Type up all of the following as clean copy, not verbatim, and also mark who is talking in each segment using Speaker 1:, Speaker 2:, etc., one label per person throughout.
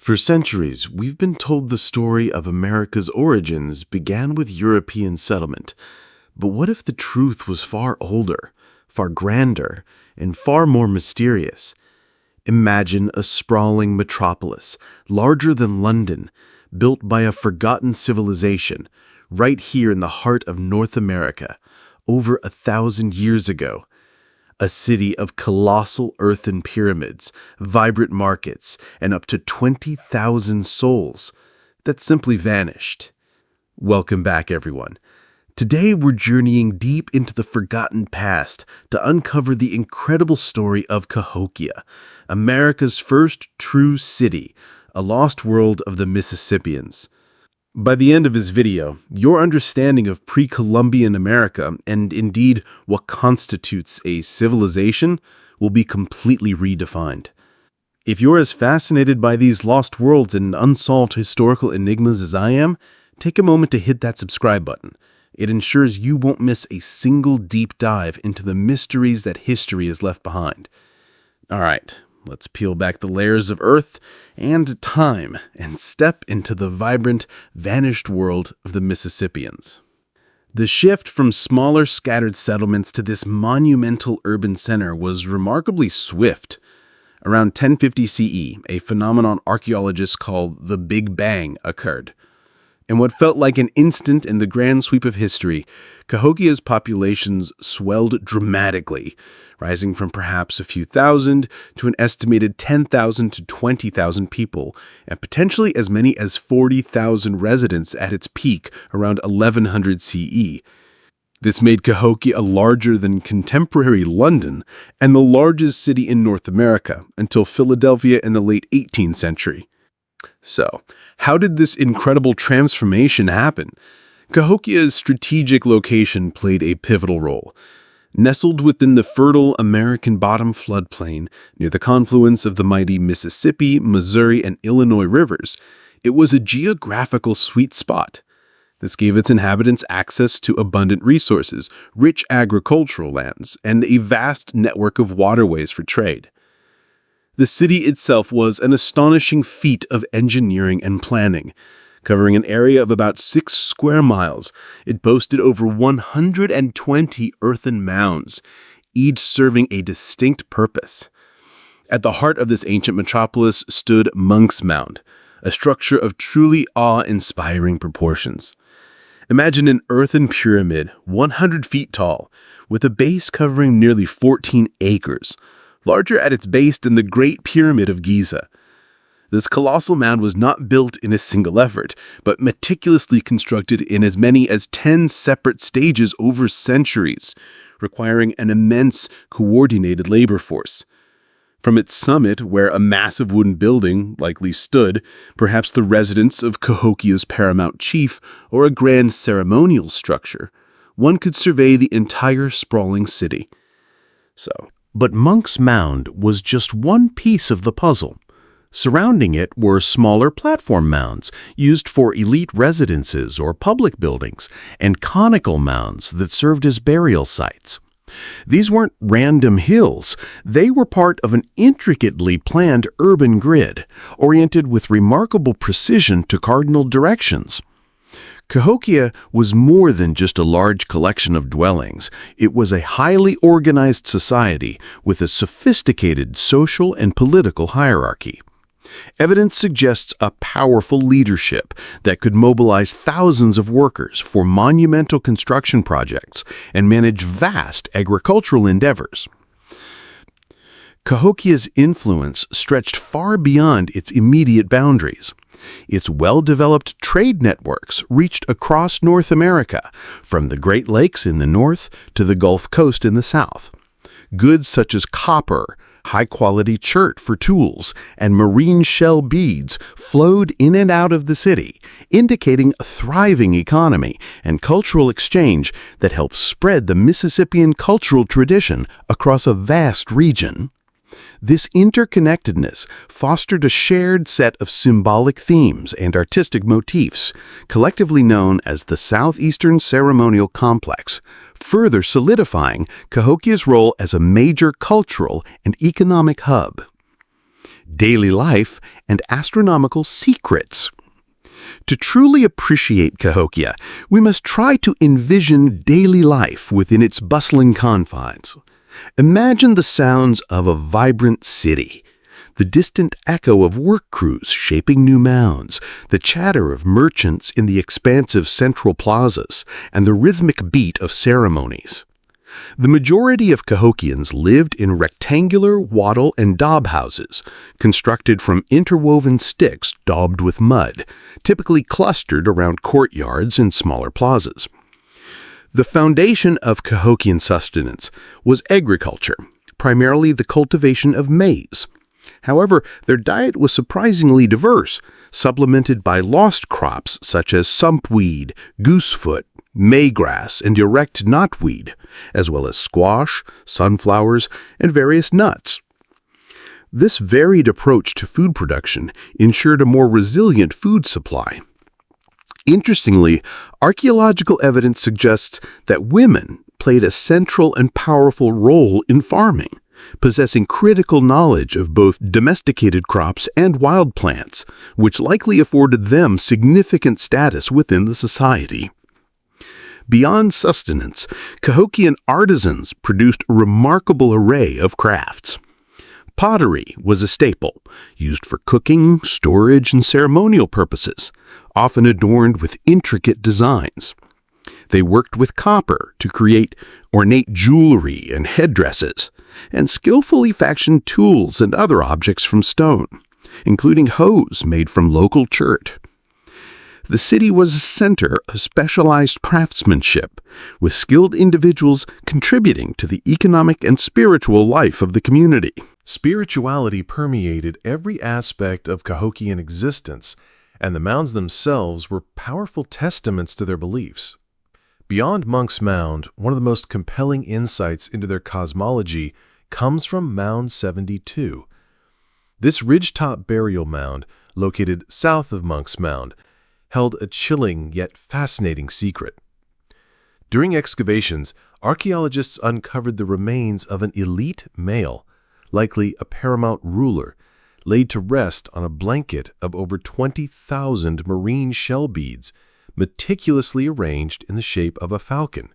Speaker 1: For centuries, we've been told the story of America's origins began with European settlement. But what if the truth was far older, far grander, and far more mysterious? Imagine a sprawling metropolis, larger than London, built by a forgotten civilization, right here in the heart of North America, over 1,000 years ago. A city of colossal earthen pyramids, vibrant markets, and up to 20,000 souls that simply vanished. Welcome back, everyone. Today we're journeying deep into the forgotten past to uncover the incredible story of Cahokia, America's first true city, a lost world of the Mississippians. By the end of this video, your understanding of pre-Columbian America, and indeed what constitutes a civilization, will be completely redefined. If you're as fascinated by these lost worlds and unsolved historical enigmas as I am, take a moment to hit that subscribe button. It ensures you won't miss a single deep dive into the mysteries that history has left behind. All right, let's peel back the layers of Earth and time and step into the vibrant, vanished world of the Mississippians. The shift from smaller scattered settlements to this monumental urban center was remarkably swift. Around 1050 CE, a phenomenon archaeologists call the Big Bang occurred. In what felt like an instant in the grand sweep of history, Cahokia's populations swelled dramatically, rising from perhaps a few thousand to an estimated 10,000 to 20,000 people, and potentially as many as 40,000 residents at its peak around 1100 CE. This made Cahokia larger than contemporary London and the largest city in North America until Philadelphia in the late 18th century. So, how did this incredible transformation happen? Cahokia's strategic location played a pivotal role. Nestled within the fertile American bottom floodplain near the confluence of the mighty Mississippi, Missouri, and Illinois rivers, it was a geographical sweet spot. This gave its inhabitants access to abundant resources, rich agricultural lands, and a vast network of waterways for trade. The city itself was an astonishing feat of engineering and planning. Covering an area of about 6 square miles, it boasted over 120 earthen mounds, each serving a distinct purpose. At the heart of this ancient metropolis stood Monks Mound, a structure of truly awe-inspiring proportions. Imagine an earthen pyramid 100 feet tall, with a base covering nearly 14 acres, larger at its base than the Great Pyramid of Giza. This colossal mound was not built in a single effort, but meticulously constructed in as many as 10 separate stages over centuries, requiring an immense, coordinated labor force. From its summit, where a massive wooden building likely stood, perhaps the residence of Cahokia's paramount chief or a grand ceremonial structure, one could survey the entire sprawling city. But Monks Mound was just one piece of the puzzle. Surrounding it were smaller platform mounds used for elite residences or public buildings, and conical mounds that served as burial sites. These weren't random hills. They were part of an intricately planned urban grid, oriented with remarkable precision to cardinal directions. Cahokia was more than just a large collection of dwellings. It was a highly organized society with a sophisticated social and political hierarchy. Evidence suggests a powerful leadership that could mobilize thousands of workers for monumental construction projects and manage vast agricultural endeavors. Cahokia's influence stretched far beyond its immediate boundaries. Its well-developed trade networks reached across North America, from the Great Lakes in the north to the Gulf Coast in the south. Goods such as copper, high-quality chert for tools, and marine shell beads flowed in and out of the city, indicating a thriving economy and cultural exchange that helped spread the Mississippian cultural tradition across a vast region. This interconnectedness fostered a shared set of symbolic themes and artistic motifs, collectively known as the Southeastern Ceremonial Complex, further solidifying Cahokia's role as a major cultural and economic hub. daily life, and astronomical secrets. To truly appreciate Cahokia, we must try to envision daily life within its bustling confines. Imagine the sounds of a vibrant city, the distant echo of work crews shaping new mounds, the chatter of merchants in the expansive central plazas, and the rhythmic beat of ceremonies. The majority of Cahokians lived in rectangular wattle and daub houses, constructed from interwoven sticks daubed with mud, typically clustered around courtyards and smaller plazas. The foundation of Cahokian sustenance was agriculture, primarily the cultivation of maize. However, their diet was surprisingly diverse, supplemented by lost crops such as sumpweed, goosefoot, maygrass, and erect knotweed, as well as squash, sunflowers, and various nuts. This varied approach to food production ensured a more resilient food supply. Interestingly, archaeological evidence suggests that women played a central and powerful role in farming, possessing critical knowledge of both domesticated crops and wild plants, which likely afforded them significant status within the society. Beyond sustenance, Cahokian artisans produced a remarkable array of crafts. Pottery was a staple, used for cooking, storage, and ceremonial purposes, often adorned with intricate designs. They worked with copper to create ornate jewelry and headdresses, and skillfully fashioned tools and other objects from stone, including hoes made from local chert. The city was a center of specialized craftsmanship, with skilled individuals contributing to the economic and spiritual life of the community.
Speaker 2: Spirituality permeated every aspect of Cahokian existence, and the mounds themselves were powerful testaments to their beliefs. Beyond Monks Mound, one of the most compelling insights into their cosmology comes from Mound 72. This ridgetop burial mound, located south of Monks Mound, held a chilling yet fascinating secret. During excavations, archaeologists uncovered the remains of an elite male, likely a paramount ruler, laid to rest on a blanket of over 20,000 marine shell beads, meticulously arranged in the shape of a falcon.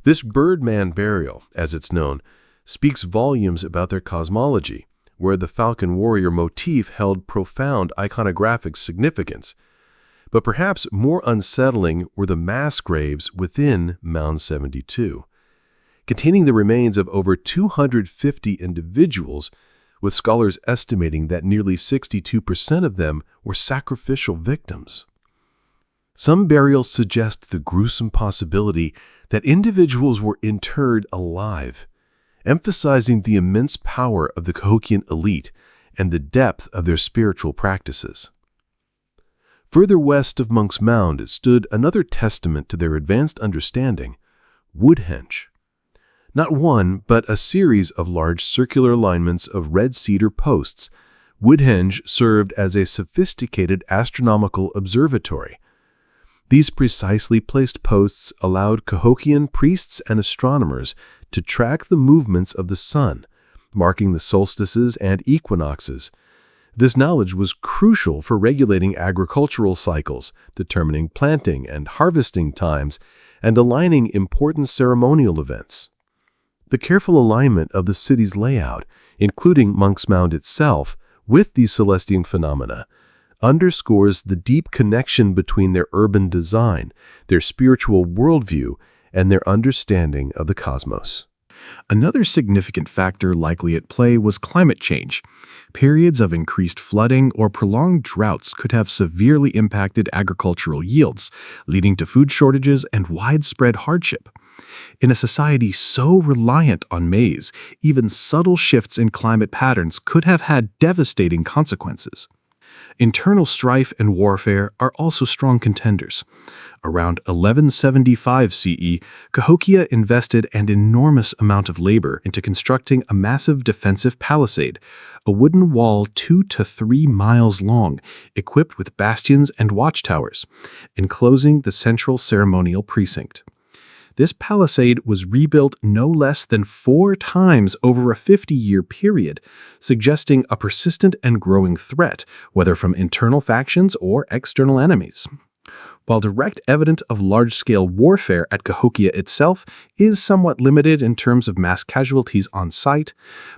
Speaker 2: This birdman burial, as it's known, speaks volumes about their cosmology, where the falcon warrior motif held profound iconographic significance. But perhaps more unsettling were the mass graves within Mound 72, containing the remains of over 250 individuals, with scholars estimating that nearly 62% of them were sacrificial victims. Some burials suggest the gruesome possibility that individuals were interred alive, emphasizing the immense power of the Cahokian elite and the depth of their spiritual practices. Further west of Monks Mound stood another testament to their advanced understanding, Woodhenge. Not one, but a series of large circular alignments of red cedar posts, Woodhenge served as a sophisticated astronomical observatory. These precisely placed posts allowed Cahokian priests and astronomers to track the movements of the sun, marking the solstices and equinoxes. This knowledge was crucial for regulating agricultural cycles, determining planting and harvesting times, and aligning important ceremonial events. The careful alignment of the city's layout, including Monks Mound itself, with these celestial phenomena, underscores the deep connection between their urban design, their spiritual worldview, and their understanding of the cosmos.
Speaker 3: Another significant factor likely at play was climate change. Periods of increased flooding or prolonged droughts could have severely impacted agricultural yields, leading to food shortages and widespread hardship. In a society so reliant on maize, even subtle shifts in climate patterns could have had devastating consequences. Internal strife and warfare are also strong contenders. Around 1175 CE, Cahokia invested an enormous amount of labor into constructing a massive defensive palisade, a wooden wall 2 to 3 miles long, equipped with bastions and watchtowers, enclosing the central ceremonial precinct. This palisade was rebuilt no less than 4 times over a 50-year period, suggesting a persistent and growing threat, whether from internal factions or external enemies. While direct evidence of large-scale warfare at Cahokia itself is somewhat limited in terms of mass casualties on site,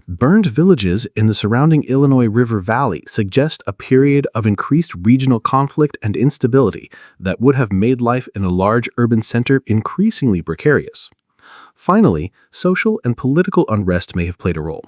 Speaker 3: burned villages in the surrounding Illinois River Valley suggest a period of increased regional conflict and instability that would have made life in a large urban center increasingly precarious. Finally, social and political unrest may have played a role.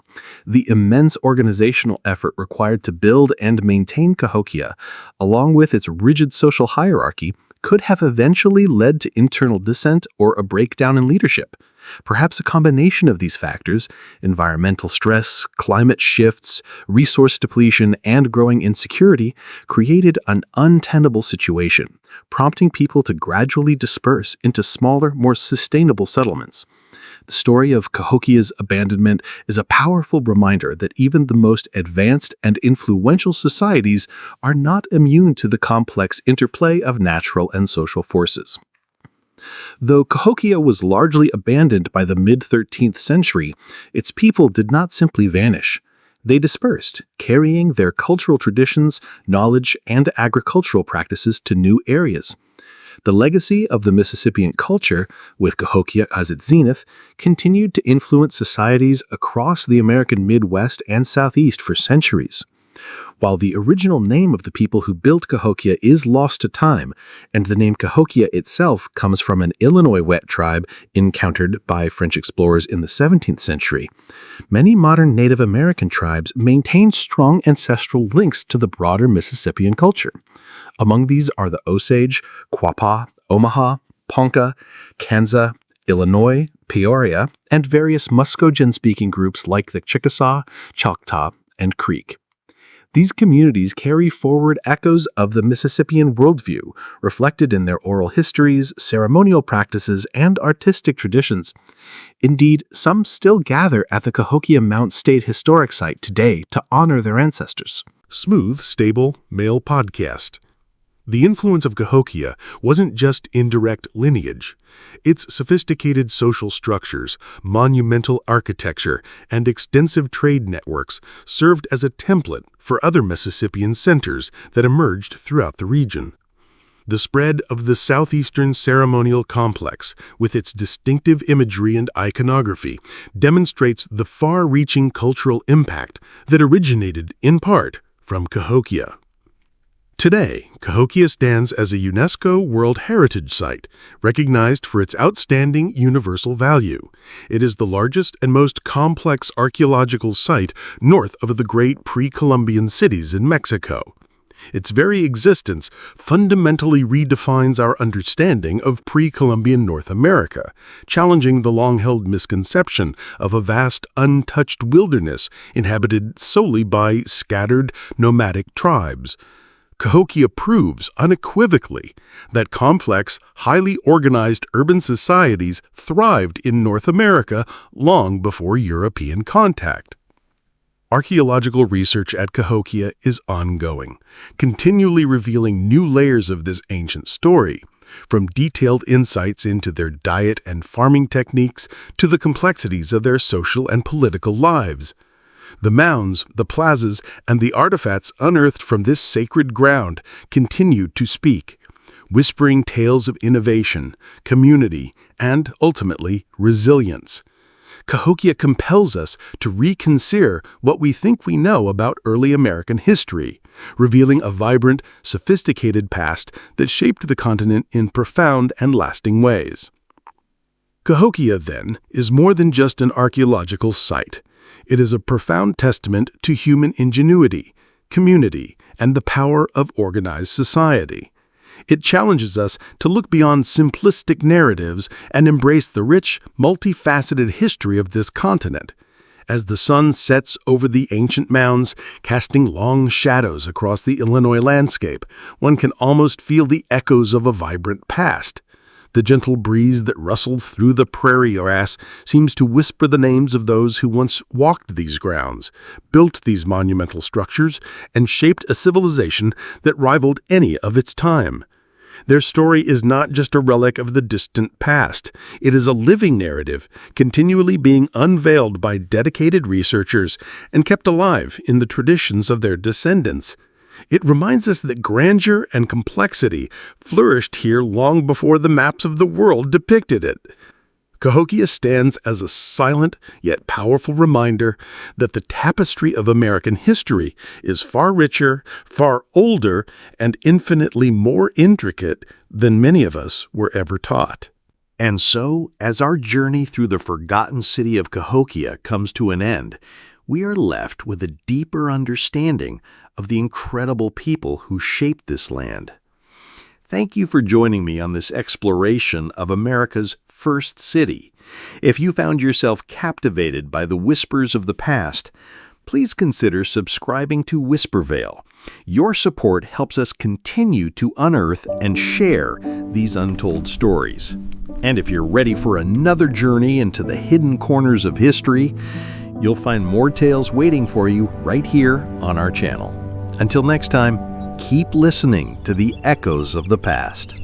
Speaker 3: The immense organizational effort required to build and maintain Cahokia, along with its rigid social hierarchy, could have eventually led to internal dissent or a breakdown in leadership. Perhaps a combination of these factors, environmental stress, climate shifts, resource depletion, and growing insecurity, created an untenable situation, prompting people to gradually disperse into smaller, more sustainable settlements. The story of Cahokia's abandonment is a powerful reminder that even the most advanced and influential societies are not immune to the complex interplay of natural and social forces. Though Cahokia was largely abandoned by the mid-13th century, its people did not simply vanish. They dispersed, carrying their cultural traditions, knowledge, and agricultural practices to new areas. The legacy of the Mississippian culture, with Cahokia as its zenith, continued to influence societies across the American Midwest and Southeast for centuries. While the original name of the people who built Cahokia is lost to time, and the name Cahokia itself comes from an Illinois Wet tribe encountered by French explorers in the 17th century, many modern Native American tribes maintain strong ancestral links to the broader Mississippian culture. Among these are the Osage, Quapaw, Omaha, Ponca, Kansa, Illinois, Peoria, and various Muskogean-speaking groups like the Chickasaw, Choctaw, and Creek. These communities carry forward echoes of the Mississippian worldview, reflected in their oral histories, ceremonial practices, and artistic traditions. Indeed, some still gather at the Cahokia Mount State Historic Site today to honor their ancestors.
Speaker 2: Smooth, stable, male podcast. The influence of Cahokia wasn't just indirect lineage. Its sophisticated social structures, monumental architecture, and extensive trade networks served as a template for other Mississippian centers that emerged throughout the region. The spread of the southeastern ceremonial complex, with its distinctive imagery and iconography, demonstrates the far-reaching cultural impact that originated, in part, from Cahokia. Today, Cahokia stands as a UNESCO World Heritage Site, recognized for its outstanding universal value. It is the largest and most complex archaeological site north of the great pre-Columbian cities in Mexico. Its very existence fundamentally redefines our understanding of pre-Columbian North America, challenging the long-held misconception of a vast, untouched wilderness inhabited solely by scattered, nomadic tribes. Cahokia proves unequivocally that complex, highly organized urban societies thrived in North America long before European contact. Archaeological research at Cahokia is ongoing, continually revealing new layers of this ancient story, from detailed insights into their diet and farming techniques to the complexities of their social and political lives. The mounds, the plazas, and the artifacts unearthed from this sacred ground continue to speak, whispering tales of innovation, community, and, ultimately, resilience. Cahokia compels us to reconsider what we think we know about early American history, revealing a vibrant, sophisticated past that shaped the continent in profound and lasting ways. Cahokia, then, is more than just an archaeological site. It is a profound testament to human ingenuity, community, and the power of organized society. It challenges us to look beyond simplistic narratives and embrace the rich, multifaceted history of this continent. As the sun sets over the ancient mounds, casting long shadows across the Illinois landscape, one can almost feel the echoes of a vibrant past. The gentle breeze that rustled through the prairie grass seems to whisper the names of those who once walked these grounds, built these monumental structures, and shaped a civilization that rivaled any of its time.
Speaker 4: Their story is not just a relic of the distant past. It is a living narrative, continually being unveiled by dedicated researchers and kept alive in the traditions of their descendants. It reminds us that grandeur and complexity flourished here long before the maps of the world depicted it. Cahokia stands as a silent yet powerful reminder that the tapestry of American history is far richer, far older, and infinitely more intricate than many of us were ever taught.
Speaker 2: And so, as our journey through the forgotten city of Cahokia comes to an end, we are left with a deeper understanding of the incredible people who shaped this land. Thank you for joining me on this exploration of America's first city. If you found yourself captivated by the whispers of the past, please consider subscribing to Whispervale. Your support helps us continue to unearth and share these untold stories. And if you're ready for another journey into the hidden corners of history, you'll find more tales waiting for you right here on our channel. Until next time, keep listening to the echoes of the past.